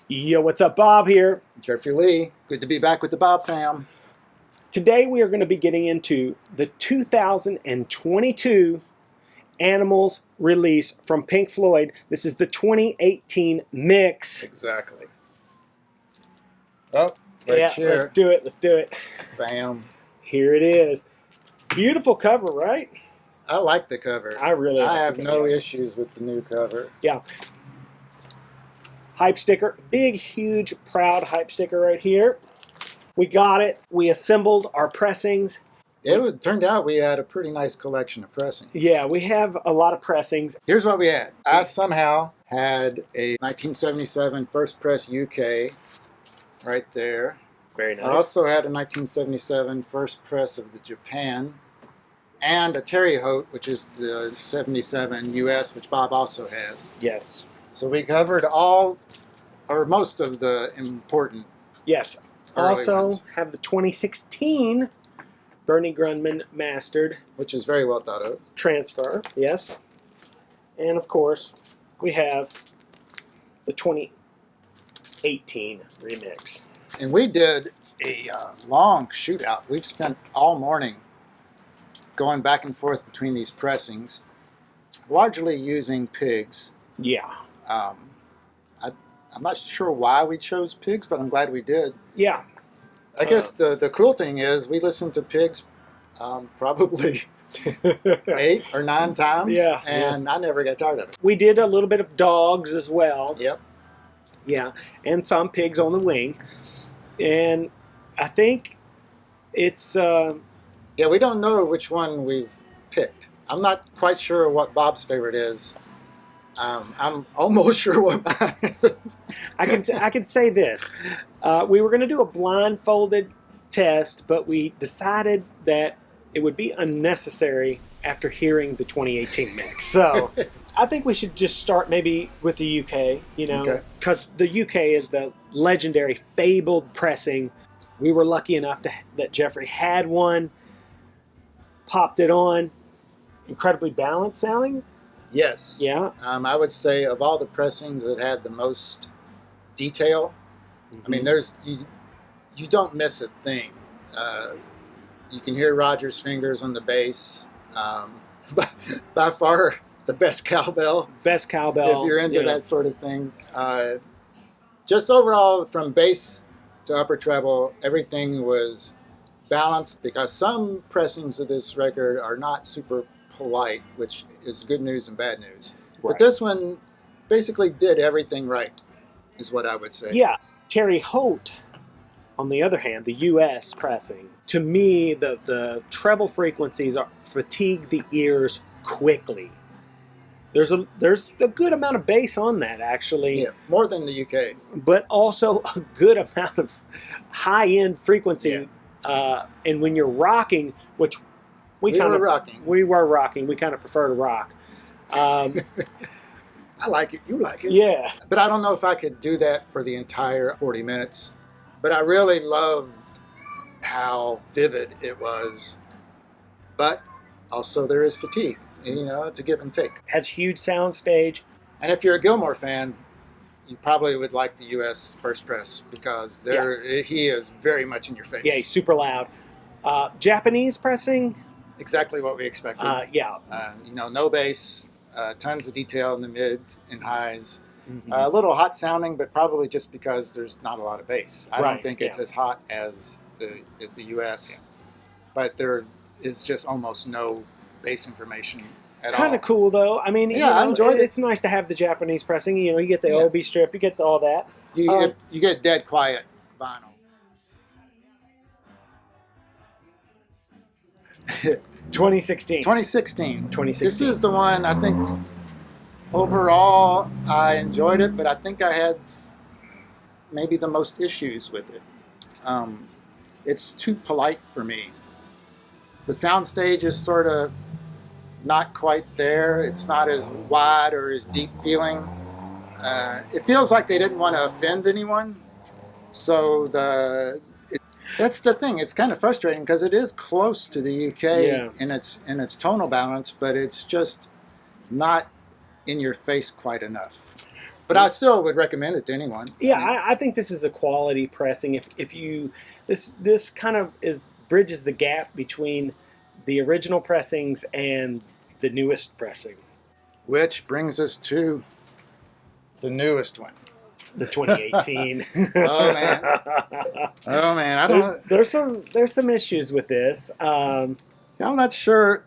Yo, what's up? Bob here. Jeffrey Lee, good to be back with the Bob fam. Today we are going to be getting into the 2022 Animals release from Pink Floyd. This is the 2018 mix. Exactly. Oh, right Yeah, here. let's do it. Let's do it. Bam. Here it is. Beautiful cover, right? I like the cover. I really like I have the no cover. issues with the new cover. Yeah. Hype sticker. Big, huge, proud hype sticker right here. We got it. We assembled our pressings. Turned out we had a pretty nice collection of pressings. Yeah, we have a lot of pressings. Here's what we had. I somehow had a 1977 First Press UK right there. Very nice. I also had a 1977 First Press of the Japan and a Terry Haute, which is the 77 US, which Bob also has. Yes. So we covered all, or most of the important. Yes. Early Also ones. have the 2016 Bernie Grundman mastered Which is very well thought of. transfer. Yes. And of course, we have the 2018 remix. And we did a long shootout. We've spent all morning going back and forth between these pressings, largely using pigs. Yeah. I'm not sure why we chose pigs, but I'm glad we did. Yeah. I guess the cool thing is we listened to pigs probably 8 or 9 times, Yeah, and I never got tired of it. We did a little bit of dogs as well. Yep. Yeah. And some pigs on the wing. And I think it's... Yeah, we don't know which one we've picked. I'm not quite sure what Bob's favorite is. I'm almost sure what mine is. I can say this. We were going to do a blindfolded test, but we decided that it would be unnecessary after hearing the 2018 mix. So I think we should just start maybe with the UK, because the UK is the legendary, fabled pressing. We were lucky enough that Jeffrey had one, popped it on, incredibly balanced sounding. Yes. Yeah. I would say of all the pressings that had the most detail, I mean, you don't miss a thing. You can hear Roger's fingers on the bass. By far the best cowbell. Best cowbell. If you're into that sort of thing. Just overall, from bass to upper treble, everything was balanced, because some pressings of this record are not super polite, which is good news and bad news. Right. But this one basically did everything right, is what I would say. Yeah. Terry Haute, on the other hand, the US pressing, to me, the treble frequencies fatigue the ears quickly. There's a good amount of bass on that, actually. Yeah, more than the UK. But also a good amount of high-end frequency. Yeah. And when you're rocking, which we were rocking. We kind of prefer to rock. I like it. You like it. Yeah. But I don't know if I could do that for the entire 40 minutes. But I really loved how vivid it was. But also there is fatigue. It's a give and take. Has huge sound stage. And if you're a Gilmore fan, you probably would like the U.S. First Press, because he is very much in your face. Yeah, he's super loud. Japanese pressing. Exactly what we expected. Yeah. No bass, tons of detail in the mid and highs. Mm-hmm. A little hot sounding, but probably just because there's not a lot of bass. I don't think it's as hot as the U.S., but there is just almost no bass information at all. Kind of cool, though. I mean, I enjoyed it. It's nice to have the Japanese pressing. You get the OB strip, you get all that. You get dead quiet vinyl. 2016. 2016. This 2016. is the one, I think, overall, I enjoyed it, but I think I had maybe the most issues with it. It's too polite for me. The soundstage is sort of not quite there. It's not as wide or as deep feeling. It feels like they didn't want to offend anyone. So that's the thing. It's kind of frustrating, because it is close to the UK in its tonal balance, but it's just not in your face quite enough. But I still would recommend it to anyone. Yeah, I mean, I think this is a quality pressing. If you this kind of bridges the gap between the original pressings and the newest pressing, which brings us to the newest one. the 2018. Oh man, oh man, I don't. There's some issues with this. I'm not sure.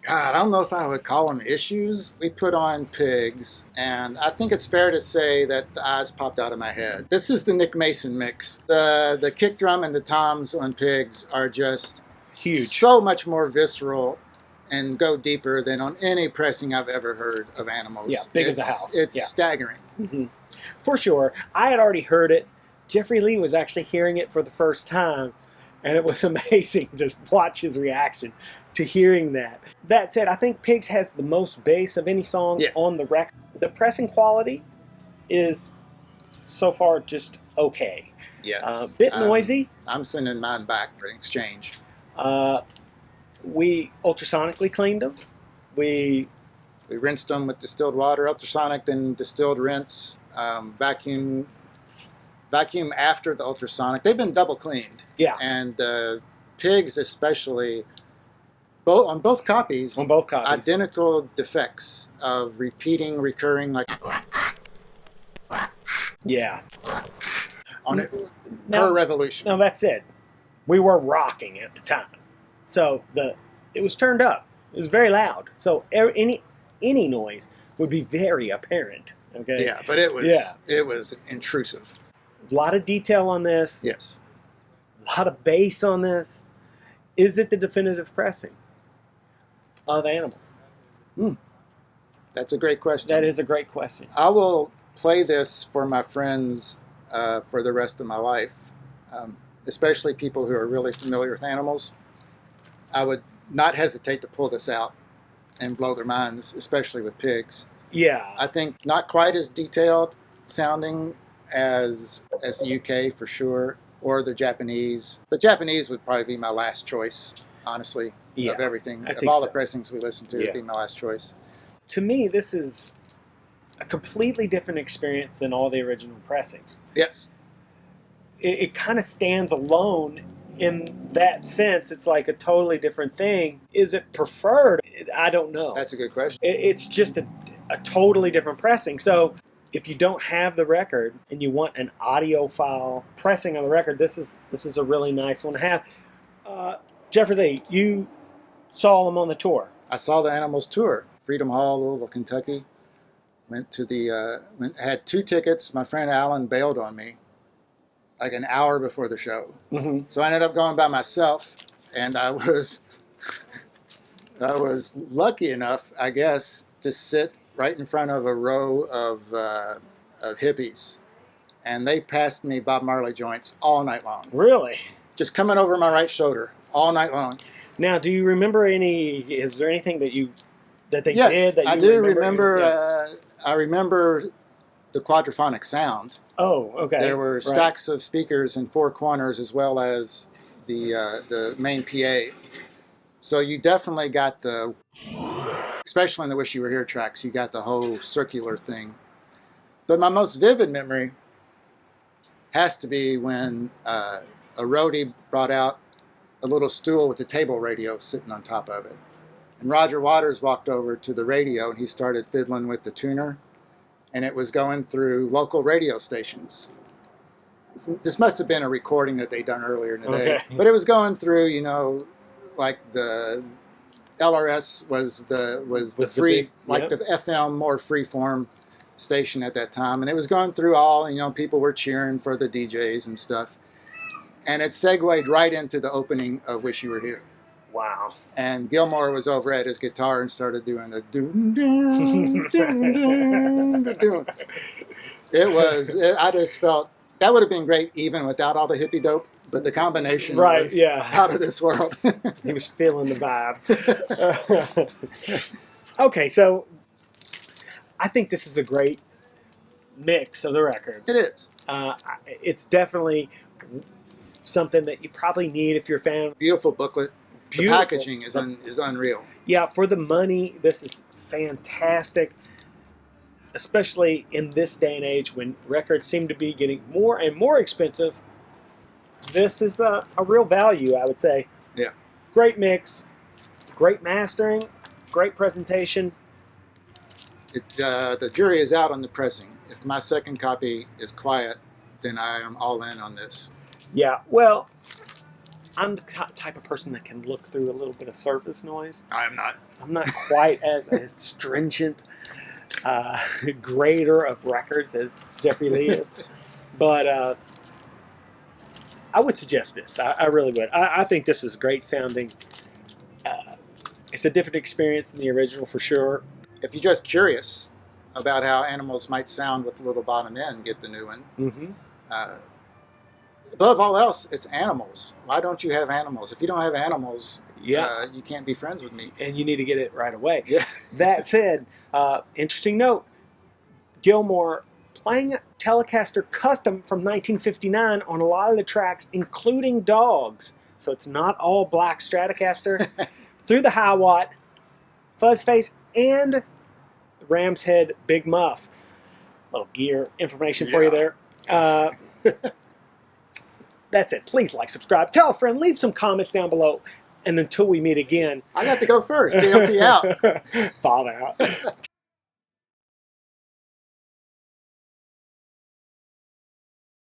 God, I don't know if I would call them issues. We put on Pigs, and I think it's fair to say that the eyes popped out of my head. This is the Nick Mason mix. The kick drum and the toms on Pigs are just Huge, so much more visceral and go deeper than on any pressing I've ever heard of Animals. Yeah, big as a house. It's staggering. Mm-hmm. For sure. I had already heard it. Jeffrey Lee was actually hearing it for the first time, and it was amazing to watch his reaction to hearing that. That said, I think Pigs has the most bass of any song on the record. The pressing quality is so far just okay. Yes. Bit noisy. I'm sending mine back for an exchange. We ultrasonically cleaned them. We rinsed them with distilled water, ultrasonic, then distilled rinse, vacuum after the ultrasonic. They've been double cleaned. Yeah. And Pigs especially, on both copies, identical defects of recurring, like yeah, on it per revolution. No, that's it. We were rocking at the time, so it was turned up. It was very loud, so any noise would be very apparent. Okay. Yeah, but it was intrusive. A lot of detail on this. Yes. A lot of bass on this. Is it the definitive pressing of Animals? That's a great question. That is a great question. I will play this for my friends for the rest of my life, especially people who are really familiar with Animals. I would not hesitate to pull this out and blow their minds, especially with Pigs. Yeah. I think not quite as detailed sounding as the UK for sure, or the Japanese. The Japanese would probably be my last choice, honestly, of everything. Of all the pressings we listen to, it'd be my last choice. To me, this is a completely different experience than all the original pressings. Yes. It kind of stands alone in that sense. It's like a totally different thing. Is it preferred? I don't know. That's a good question. It's just a totally different pressing. So if you don't have the record and you want an audiophile pressing on the record, this is a really nice one to have. Jeffrey Lee, you saw them on the tour. I saw the Animals tour, Freedom Hall, Louisville, Kentucky. Went to had 2 tickets. My friend Alan bailed on me like an hour before the show. Mm-hmm. So I ended up going by myself, and I was lucky enough, I guess, to sit right in front of a row of hippies, and they passed me Bob Marley joints all night long. Really? Just coming over my right shoulder all night long. Now, do you remember is there anything that they did that you I do remember. I remember the quadraphonic sound. Oh, okay. There were stacks of speakers in 4 corners, as well as the main PA. So you definitely got especially in the Wish You Were Here tracks, you got the whole circular thing. But my most vivid memory has to be when a roadie brought out a little stool with a table radio sitting on top of it. And Roger Waters walked over to the radio and he started fiddling with the tuner. And it was going through local radio stations. This must have been a recording that they'd done earlier in the day. But it was going through, like the LRS was the free, the FM, more freeform station at that time. And it was going through all, people were cheering for the DJs and stuff. And it segued right into the opening of Wish You Were Here. Wow. And Gilmore was over at his guitar and started doing the doom, doom, doom, doom, doom. I just felt, that would have been great even without all the hippie dope, but the combination was out of this world. He was feeling the vibe. Okay, so I think this is a great mix of the record. It is. It's definitely something that you probably need if you're a fan. Beautiful booklet. The packaging is unreal. Yeah, for the money, this is fantastic. especially in this day and age when records seem to be getting more and more expensive, this is a real value, I would say. Yeah. Great mix, great mastering, great presentation. The jury is out on the pressing. If my second copy is quiet, then I am all in on this. Yeah, well, I'm the type of person that can look through a little bit of surface noise. I am not. I'm not quite as a stringent grader of records as Jeffrey Lee is, but I would suggest this. I really would. I think this is great sounding. It's a different experience than the original for sure. If you're just curious about how animals might sound with the little bottom end, get the new one. Mm-hmm. Above all else, it's animals. Why don't you have animals? If you don't have animals, Yeah. You can't be friends with me. And you need to get it right away. Yeah. That said, interesting note, Gilmore playing a Telecaster Custom from 1959 on a lot of the tracks, including Dogs. So it's not all black Stratocaster. Through the high watt, fuzz face, and Ram's Head Big Muff. Little gear information for you there. That's it. Please like, subscribe, tell a friend, leave some comments down below. And until we meet again, I got to go first to help you out. fall out.